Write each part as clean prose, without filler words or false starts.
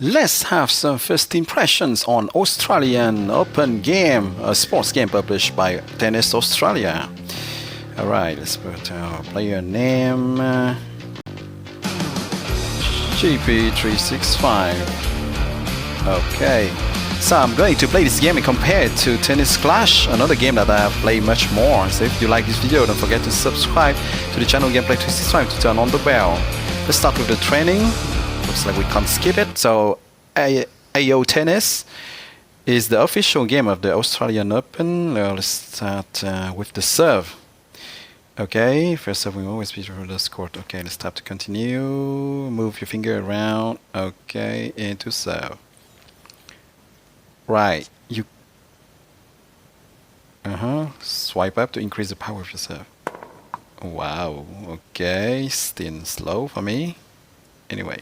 Let's have some first impressions on Australian Open game, a sports game published by Tennis Australia. Alright, let's put our player name GP365. Okay, so I'm going to play this game and compare it to Tennis Clash, another game that I have played much more. So if you like this video, don't forget to subscribe to the channel Gameplay 365 to turn on the bell. Let's start with the training. Looks like we can't skip it. So AO Tennis is the official game of the Australian Open. Let's start with the serve. Okay, first serve will always be through the court. Okay, let's tap to continue. Move your finger around. Okay, into serve. Right, you swipe up to increase the power of your serve. Wow, okay, still slow for me. Anyway.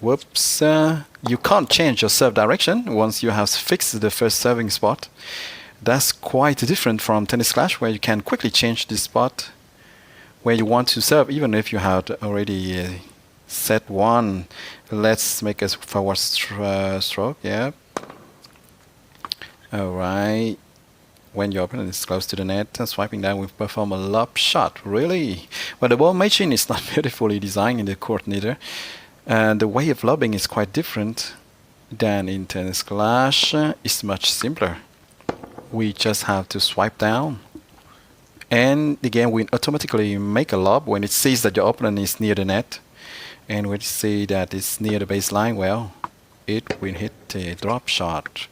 Whoops, you can't change your serve direction once you have fixed the first serving spot. That's quite different from Tennis Clash, where you can quickly change the spot where you want to serve, even if you had already set one. Let's make a forward stroke, yeah. Alright. When your opponent is close to the net, swiping down will perform a lob shot. Really? But the ball machine is not beautifully designed in the court neither. And the way of lobbing is quite different than in Tennis Clash. It's much simpler. We just have to swipe down, and the game will automatically make a lob when it sees that your opponent is near the net. And when it sees that it's near the baseline, well, it will hit a drop shot.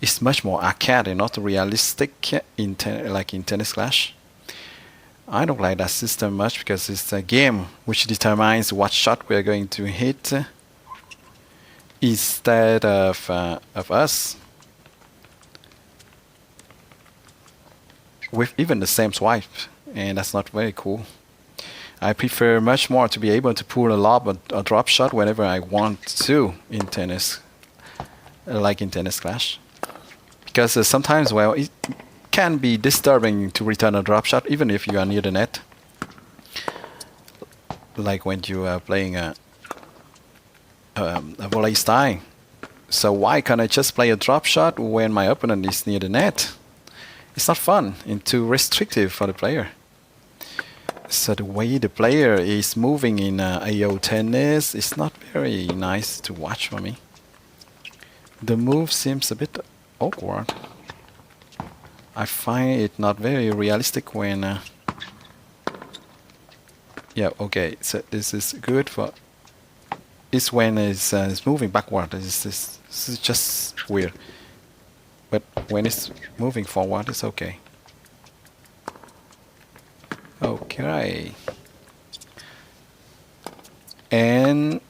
It's much more arcade and not realistic like in Tennis Clash. I don't like that system much because it's a game which determines what shot we're going to hit instead of us with even the same swipe, and that's not very cool. I prefer much more to be able to pull a lob or a drop shot whenever I want to in tennis, like in Tennis Clash, because sometimes, well, it can be disturbing to return a drop shot even if you are near the net, like when you are playing a volley style. So why can't I just play a drop shot when my opponent is near the net? It's not fun and too restrictive for the player. So the way the player is moving in AO Tennis is not very nice to watch for me. The move seems a bit awkward. I find it not very realistic when yeah, okay, so this is good for this when it's moving backward. This is just weird, but when it's moving forward, it's okay. Okay, and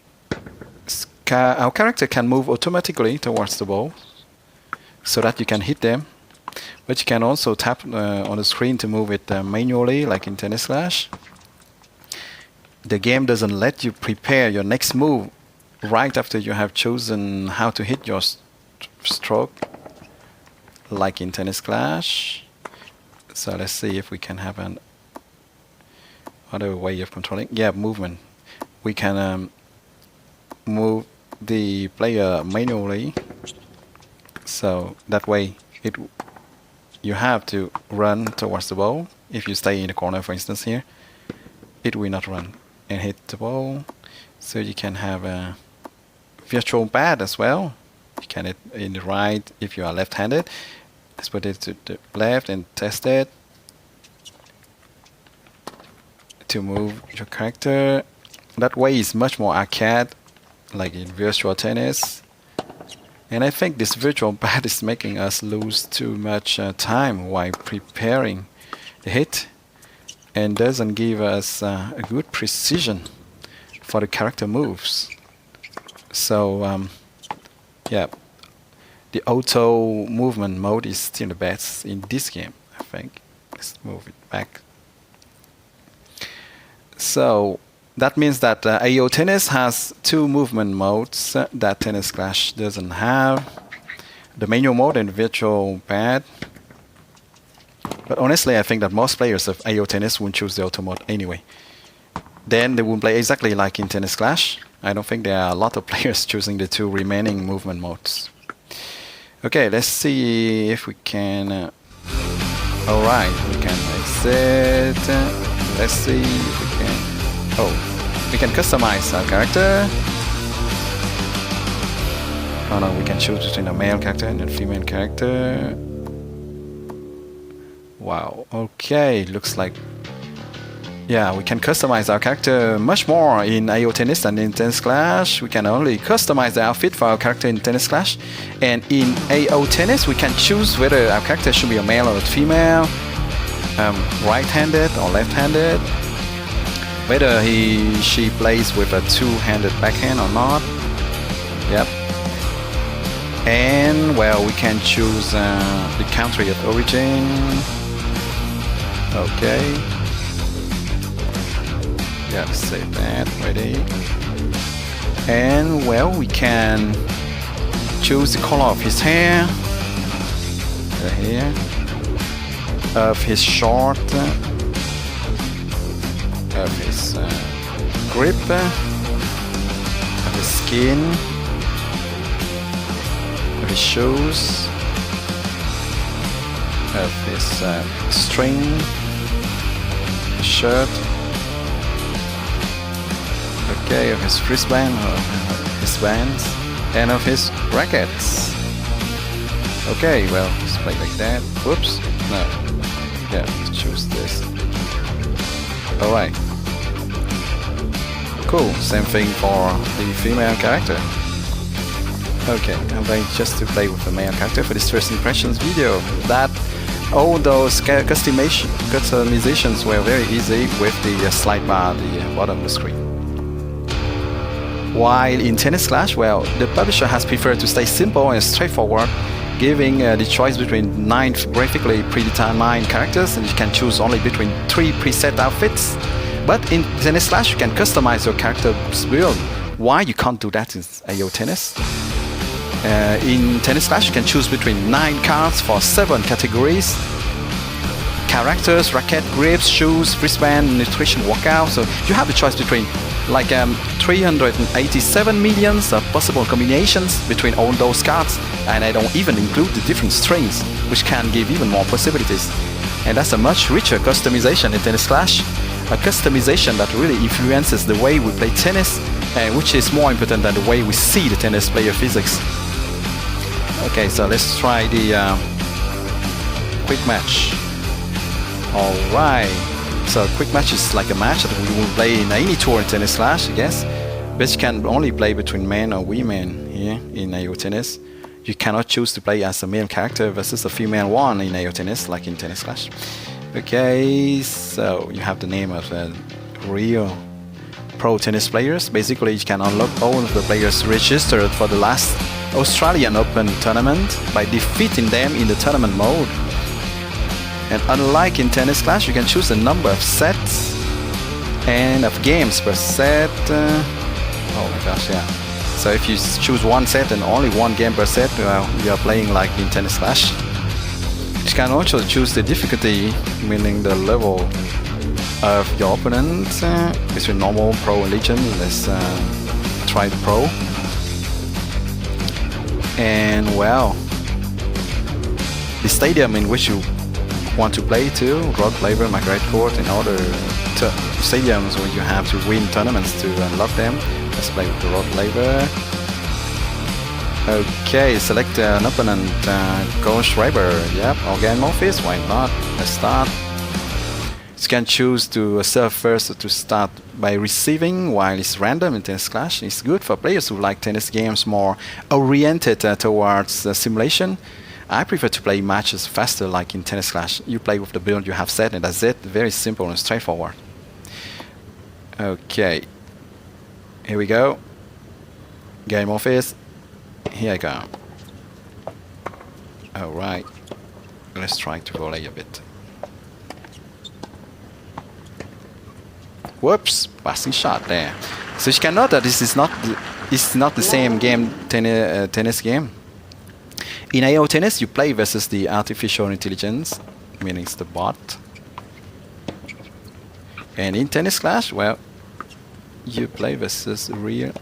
our character can move automatically towards the ball so that you can hit them. But you can also tap on the screen to move it manually, like in Tennis Clash. The game doesn't let you prepare your next move right after you have chosen how to hit your stroke, like in Tennis Clash. So let's see if we can have an other way of controlling. Yeah, movement. We can move the player manually, so that way you have to run towards the ball. If you stay in the corner, for instance here, it will not run and hit the ball. So you can have a virtual pad as well. You can hit in the right if you are left-handed. Let's put it to the left and test it to move your character. That way is much more arcade, like in virtual tennis. And I think this virtual pad is making us lose too much time while preparing the hit, and doesn't give us a good precision for the character moves. So yeah, the auto movement mode is still the best in this game, I think. Let's move it back. So that means that AO Tennis has two movement modes that Tennis Clash doesn't have. The manual mode and the virtual pad. But honestly, I think that most players of AO Tennis won't choose the auto mode anyway. then they will play exactly like in Tennis Clash. I don't think there are a lot of players choosing the 2 remaining movement modes. Okay, let's see if we can... Alright, we can exit. Let's see if we can... Oh, we can customize our character. Oh no, we can choose between a male character and a female character. Wow, okay, looks like... Yeah, we can customize our character much more in AO Tennis than in Tennis Clash. We can only customize the outfit for our character in Tennis Clash. And in AO Tennis, we can choose whether our character should be a male or a female, right-handed or left-handed, whether she plays with a 2-handed backhand or not. Yep. And, well, we can choose the country of origin. Okay. Yeah, save that, ready. And well, we can choose the color of his hair, the hair, of his short, of his grip, of his skin, of his shoes, of his string, shirt. Okay, of his wristband, of his bands, and of his rackets. Okay, well, let's play like that. Whoops. No. Yeah, let's choose this. Alright. Cool. Same thing for the female character. Okay, I'm going just to play with the male character for this first impressions video. That all those customizations were very easy with the slide bar at the bottom of the screen. While in Tennis Clash, well, the publisher has preferred to stay simple and straightforward, giving the choice between 9 graphically predetermined characters, and you can choose only between 3 preset outfits. But in Tennis Clash, you can customize your character's build. Why you can't do that in AO Tennis? In Tennis Clash, you can choose between 9 cards for 7 categories: characters, racket, grips, shoes, wristband, nutrition, workout. So you have the choice between like 387 millions of possible combinations between all those cards, and I don't even include the different strings, which can give even more possibilities. And that's a much richer customization in Tennis Clash, a customization that really influences the way we play tennis, which is more important than the way we see the tennis player physics. Okay, so let's try the quick match. Alright. So quick match is like a match that we will play in any tour in Tennis Clash, I guess. But you can only play between men or women here in AO Tennis. You cannot choose to play as a male character versus a female one in AO Tennis, like in Tennis Clash. Okay, so you have the name of real pro tennis players. Basically, you can unlock all of the players registered for the last Australian Open tournament by defeating them in the tournament mode. And unlike in Tennis Clash, you can choose a number of sets and of games per set. Oh my gosh, yeah. So if you choose one set and only one game per set, well, you are playing like in Tennis Clash. You can also choose the difficulty, meaning the level of your opponent, between normal, pro, and legend. Let's try the pro. And well, the stadium in which you want to play to, Rod Laver, Margaret Court, in order to stadiums where you have to win tournaments to unlock them. Let's play with the Rod Laver. Okay, select an opponent, Coach Schreiber. Yep, Organ Morphis, why not? Let's start. You can choose to serve first or to start by receiving, while it's random in Tennis Clash. It's good for players who like tennis games more oriented towards simulation. I prefer to play matches faster, like in Tennis Clash. You play with the build you have set, and that's it. Very simple and straightforward. Okay. Here we go. Game Office. Here I go. Alright. Let's try to volley a bit. Whoops! Passing shot there. So you can note that this is not the same game, tennis game. In AO Tennis, you play versus the artificial intelligence, meaning it's the bot. And in Tennis Clash, well, you play versus real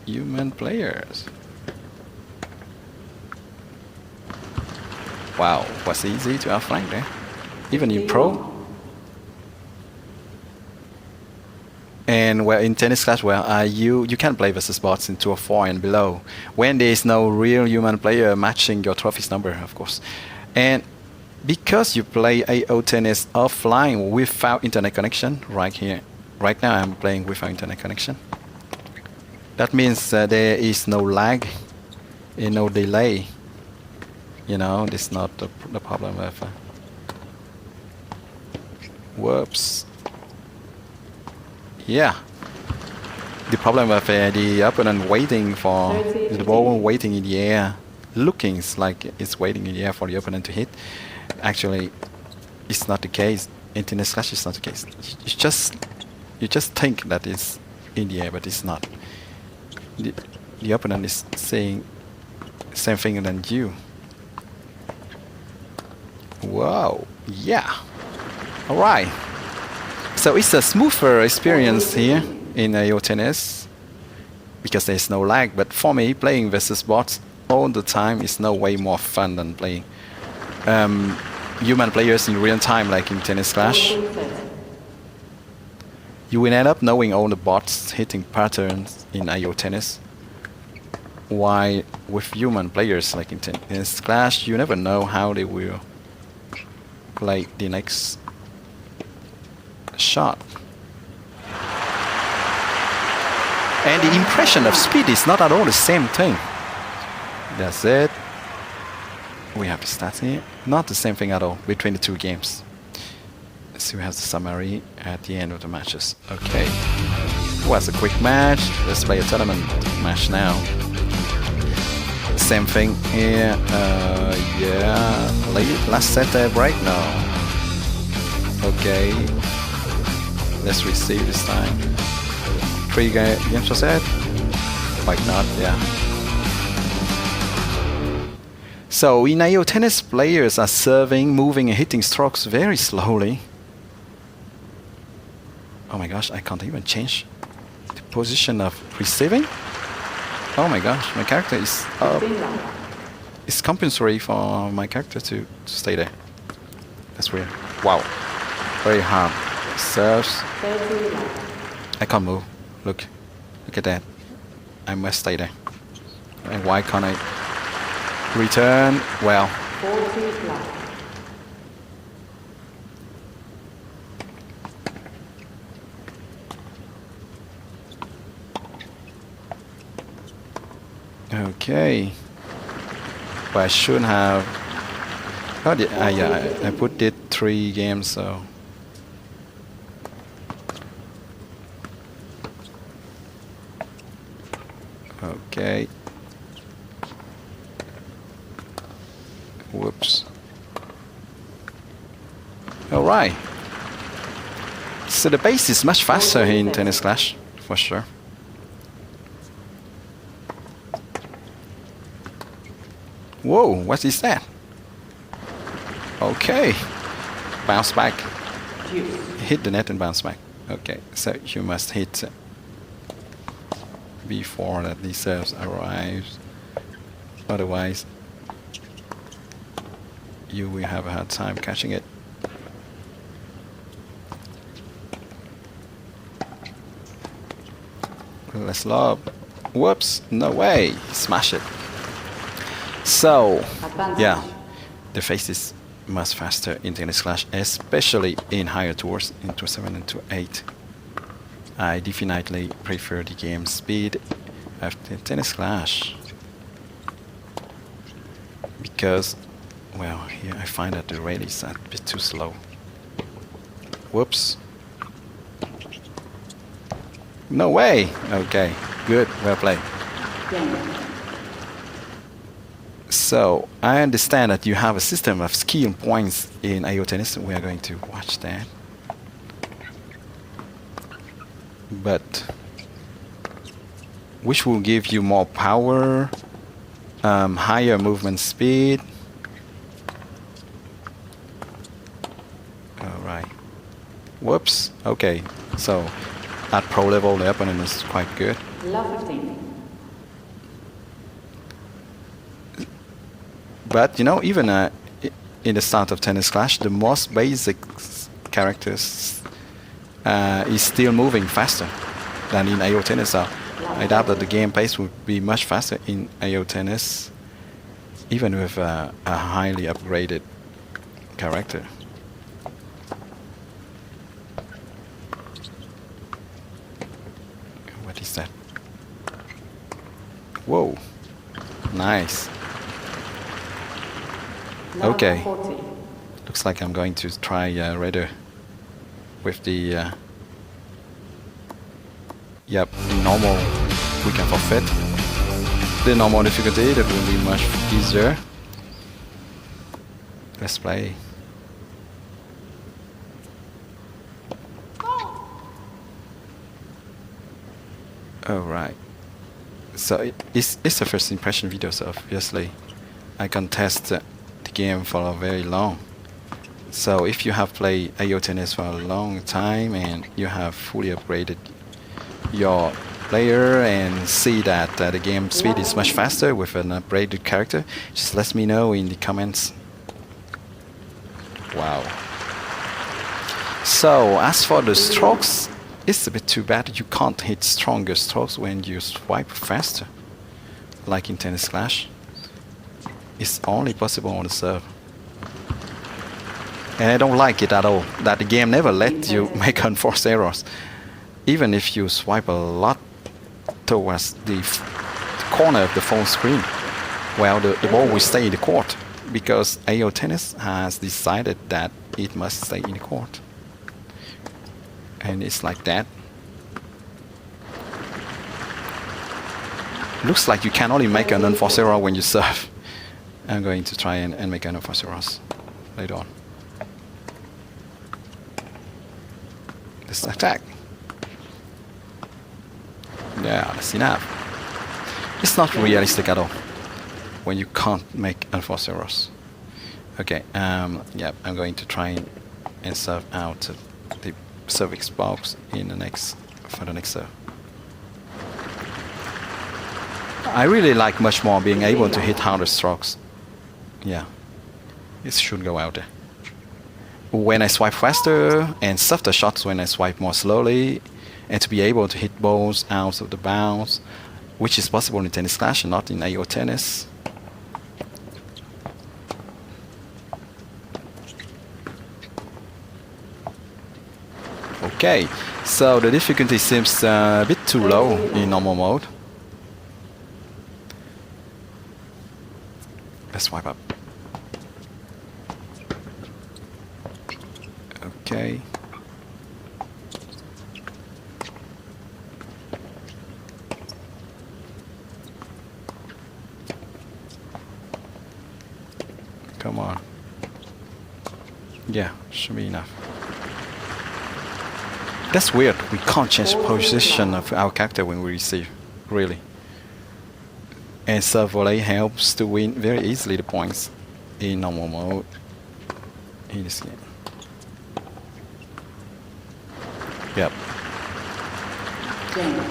human players. Wow, was easy to outflank there. Even in pro. And well, in tennis class, well, you can play versus bots in 2 or 4 and below when there is no real human player matching your trophies number, of course. And because you play AO tennis offline without internet connection, right now I'm playing without internet connection. That means there is no lag and no delay. You know, this is not the problem with. Whoops. Yeah. The problem with the opponent waiting for the ball waiting in the air, looking like it's waiting in the air for the opponent to hit. Actually, it's not the case. In tennis clash, it's not the case. You just think that it's in the air, but it's not. The opponent is saying the same thing than you. Wow. Yeah. All right. So it's a smoother experience here in AO tennis because there's no lag. But for me, playing versus bots all the time is no way more fun than playing human players in real time, like in Tennis Clash. You will end up knowing all the bots hitting patterns in AO tennis. Why with human players like in Tennis Clash, you never know how they will play the next shot. And the impression of speed is not at all the same thing. That's it. We have the stats here. Not the same thing at all between the 2 games. So we have the summary at the end of the matches. Okay. It was a quick match. Let's play a tournament match now. Same thing here. Yeah. Last set break now. Okay. Let's receive this time. 3 games per set? Like not, yeah. So in AO tennis, players are serving, moving and hitting strokes very slowly. Oh my gosh, I can't even change the position of receiving. Oh my gosh, my character is up. It's compulsory for my character to stay there. That's weird. Wow. Very hard. Serves. I can't move. Look at that. I must stay there. And why can't I return? Well. Okay. But I shouldn't have. Oh, yeah, I put it 3 games, so. Okay. Whoops. All right. So the pace is much faster in Tennis Clash, for sure. Whoa, what is that? Okay. Bounce back. Hit the net and bounce back. Okay, so you must hit before that the serves arrives. Otherwise, you will have a hard time catching it. Let's lob. Whoops, no way. Smash it. So, yeah, the face is much faster in Tennis Clash, especially in higher tours, in Tour 7 and Tour 8. I definitely prefer the game speed of the Tennis Clash. Because, well, here I find that the rate is a bit too slow. Whoops. No way! Okay, good, well played. So, I understand that you have a system of skill points in AO Tennis. We are going to watch that. But which will give you more power, higher movement speed. All right. Whoops. Okay. So at pro level, the opponent is quite good. Love 15. But you know, even in the start of Tennis Clash, the most basic characters is still moving faster than in AO Tennis. So I doubt that the game pace would be much faster in AO Tennis, even with a highly upgraded character. What is that? Whoa, nice. Okay, looks like I'm going to try Raider with the yep, normal. We can forfeit the normal difficulty. That will be much easier. Let's play. Alright, so it's a first impression video, so obviously I can test the game for very long. So if you have played AO Tennis for a long time and you have fully upgraded your player and see that the game speed is much faster with an upgraded character, just let me know in the comments. Wow. So as for the strokes, it's a bit too bad you can't hit stronger strokes when you swipe faster, like in Tennis Clash. It's only possible on the serve. And I don't like it at all, that the game never let you make unforced errors. Even if you swipe a lot towards the corner of the phone screen, well, the ball will stay in the court, because AO Tennis has decided that it must stay in the court. And it's like that. Looks like you can only make an unforced error when you serve. I'm going to try and make an unforced errors later on. Let's attack. Yeah, that's enough. It's not realistic at all when you can't make unforced errors. Okay, yeah, I'm going to try and serve out the service box in the next serve. I really like much more being able to hit harder strokes. Yeah, it should go out there. When I swipe faster, and softer shots when I swipe more slowly, and to be able to hit balls out of the bounce, which is possible in Tennis Clash and not in AO Tennis. Okay, so the difficulty seems a bit too low in normal mode. Let's swipe up. Okay. Come on. Yeah, should be enough. That's weird. We can't change position of our character when we receive, really. And serve volley helps to win very easily the points in normal mode in this game. Yep.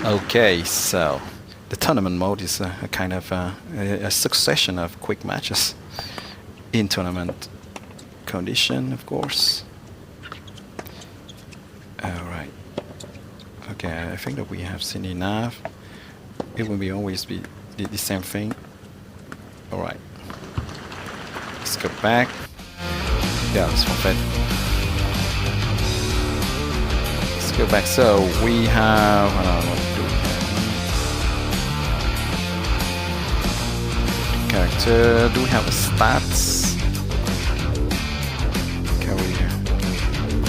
Okay, so the tournament mode is a kind of a succession of quick matches in tournament condition, of course. Alright. Okay, I think that we have seen enough. It will always be the same thing. Alright. Let's go back. Yeah, let's forfeit. Let's go back. So we have, I don't know what to do. Character. Do we have a stats?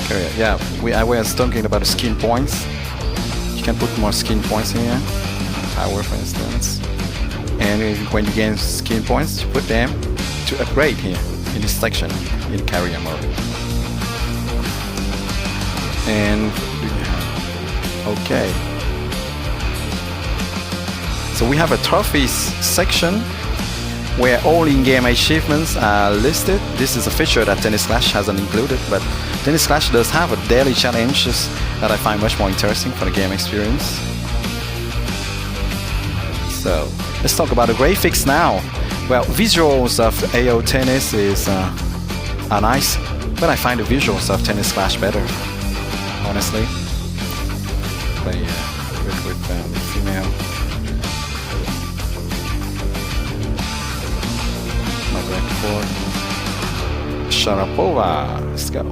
Career. Yeah, I was talking about the skin points. You can put more skin points in here. Power, for instance. And when you gain skin points, you put them to upgrade here in this section in carrier mode. And okay. So we have a trophies section where all in-game achievements are listed. This is a feature that Tennis Clash hasn't included, but Tennis Clash does have a daily challenges that I find much more interesting for the game experience. So let's talk about the graphics now. Well, visuals of AO Tennis are nice, but I find the visuals of Tennis Clash better, honestly. Play with the female. Sharapova. Let's go.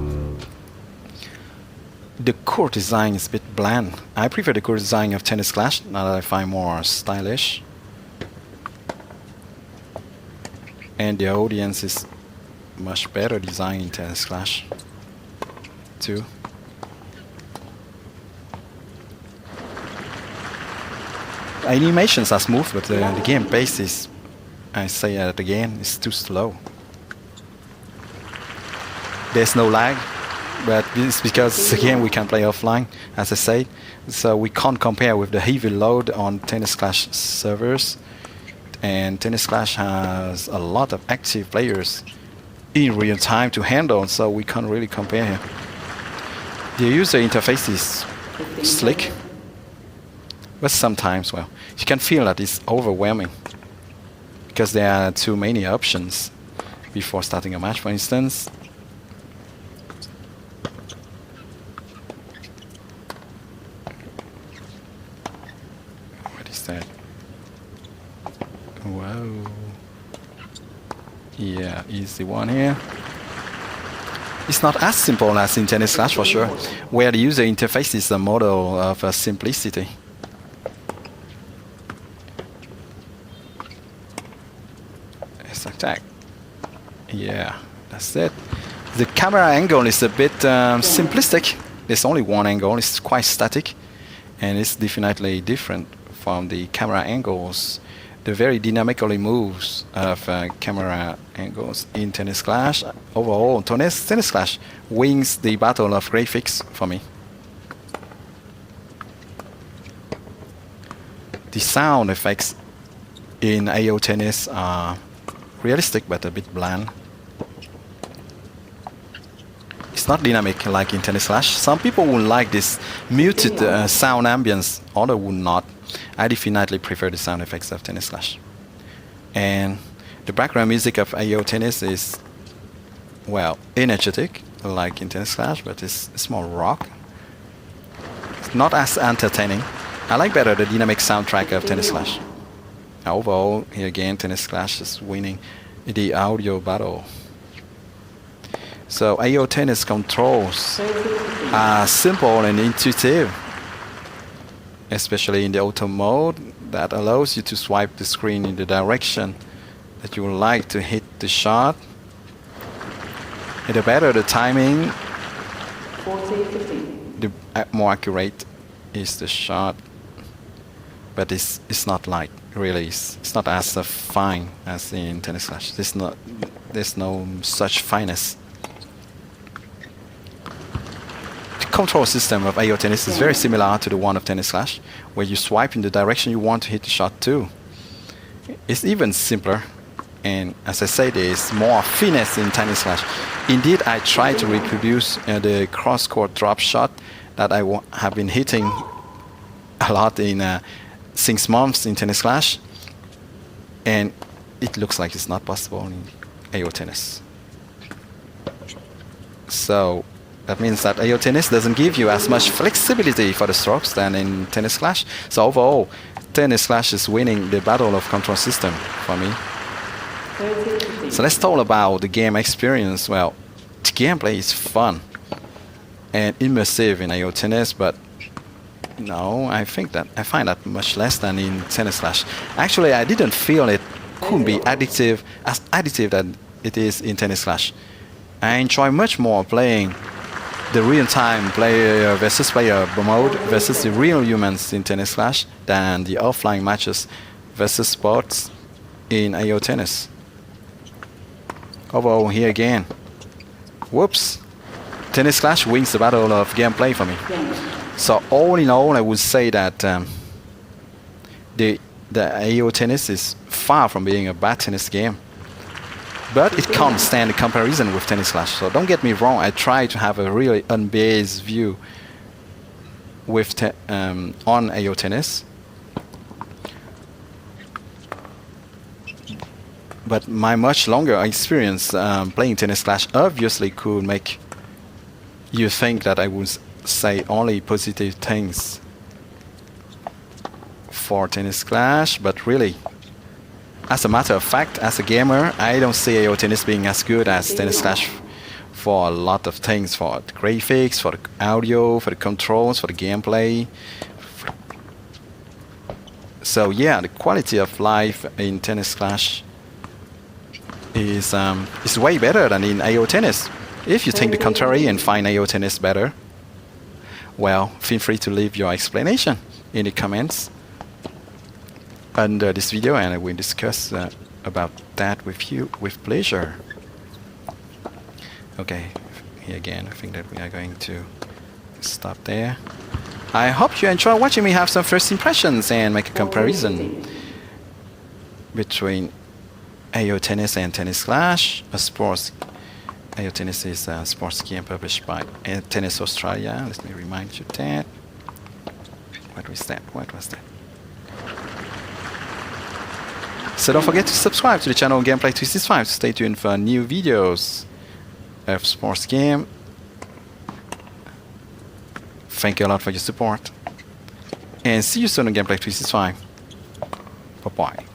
The court design is a bit bland. I prefer the court design of Tennis Clash, now that I find more stylish. And the audience is much better designed in Tennis Clash too. The animations are smooth, but the game pace is, I say it again, is too slow. There's no lag, but it's because again we can play offline, as I said, so we can't compare with the heavy load on Tennis Clash servers. And Tennis Clash has a lot of active players in real time to handle, so we can't really compare here. The user interface is slick, but sometimes, well, you can feel that it's overwhelming because there are too many options before starting a match, for instance. What is that? Whoa. Yeah, easy one here. It's not as simple as in Tennis Clash for sure, where the user interface is a model of simplicity. It's attack. Yeah, that's it. The camera angle is a bit simplistic. There's only one angle, it's quite static, and it's definitely different from the camera angles. The very dynamically moves of camera angles in Tennis Clash. Overall, Tennis Clash wins the battle of graphics for me. The sound effects in AO Tennis are realistic but a bit bland. It's not dynamic like in Tennis Clash. Some people would like this muted sound ambience, others would not. I definitely prefer the sound effects of Tennis Clash. And the background music of AO Tennis is, well, energetic, like in Tennis Clash, but it's more rock. It's not as entertaining. I like better the dynamic soundtrack of Tennis Clash. Overall, here again, Tennis Clash is winning the audio battle. So AO Tennis controls are simple and intuitive, especially in the auto mode that allows you to swipe the screen in the direction that you would like to hit the shot. And the better the timing, the more accurate is the shot. But it's not like really, it's not as fine as in Tennis Clash. There's no such fineness. Control system of AO Tennis is very similar to the one of Tennis Clash, where you swipe in the direction you want to hit the shot to. It's even simpler, and as I said, there is more finesse in Tennis Clash. Indeed, I try to reproduce the cross-court drop shot that I have been hitting a lot in 6 months in Tennis Clash, and it looks like it's not possible in AO Tennis. So that means that AO Tennis doesn't give you as much flexibility for the strokes than in Tennis Clash. So overall, Tennis Clash is winning the battle of control system for me. So let's talk about the game experience. Well, the gameplay is fun and immersive in AO Tennis, but no, I find that much less than in Tennis Clash. Actually, I didn't feel it could be addictive as that it is in Tennis Clash. I enjoy much more playing the real-time player versus player mode versus the real humans in Tennis Clash than the offline matches versus bots in AO Tennis. Overall, here again, whoops, Tennis Clash wins the battle of gameplay for me. So all in all, I would say that the AO Tennis is far from being a bad tennis game. But it can't stand a comparison with Tennis Clash. So don't get me wrong, I try to have a really unbiased view with on AO Tennis. But my much longer experience playing Tennis Clash obviously could make you think that I would say only positive things for Tennis Clash, but really, as a matter of fact, as a gamer, I don't see AO Tennis being as good as Tennis Clash for a lot of things, for the graphics, for the audio, for the controls, for the gameplay. So yeah, the quality of life in Tennis Clash is way better than in AO Tennis. If you think the contrary and find AO Tennis better, well, feel free to leave your explanation in the comments under this video, and I will discuss about that with you with pleasure. Okay, here again, I think that we are going to stop there. I hope you enjoy watching me have some first impressions and make a comparison between AO Tennis and Tennis Clash, a sports. AO Tennis is a sports game published by Tennis Australia. Let me remind you that. What was that? What was that? So don't forget to subscribe to the channel Gameplay 365 to stay tuned for new videos of sports game. Thank you a lot for your support, and see you soon on Gameplay 365. Bye bye.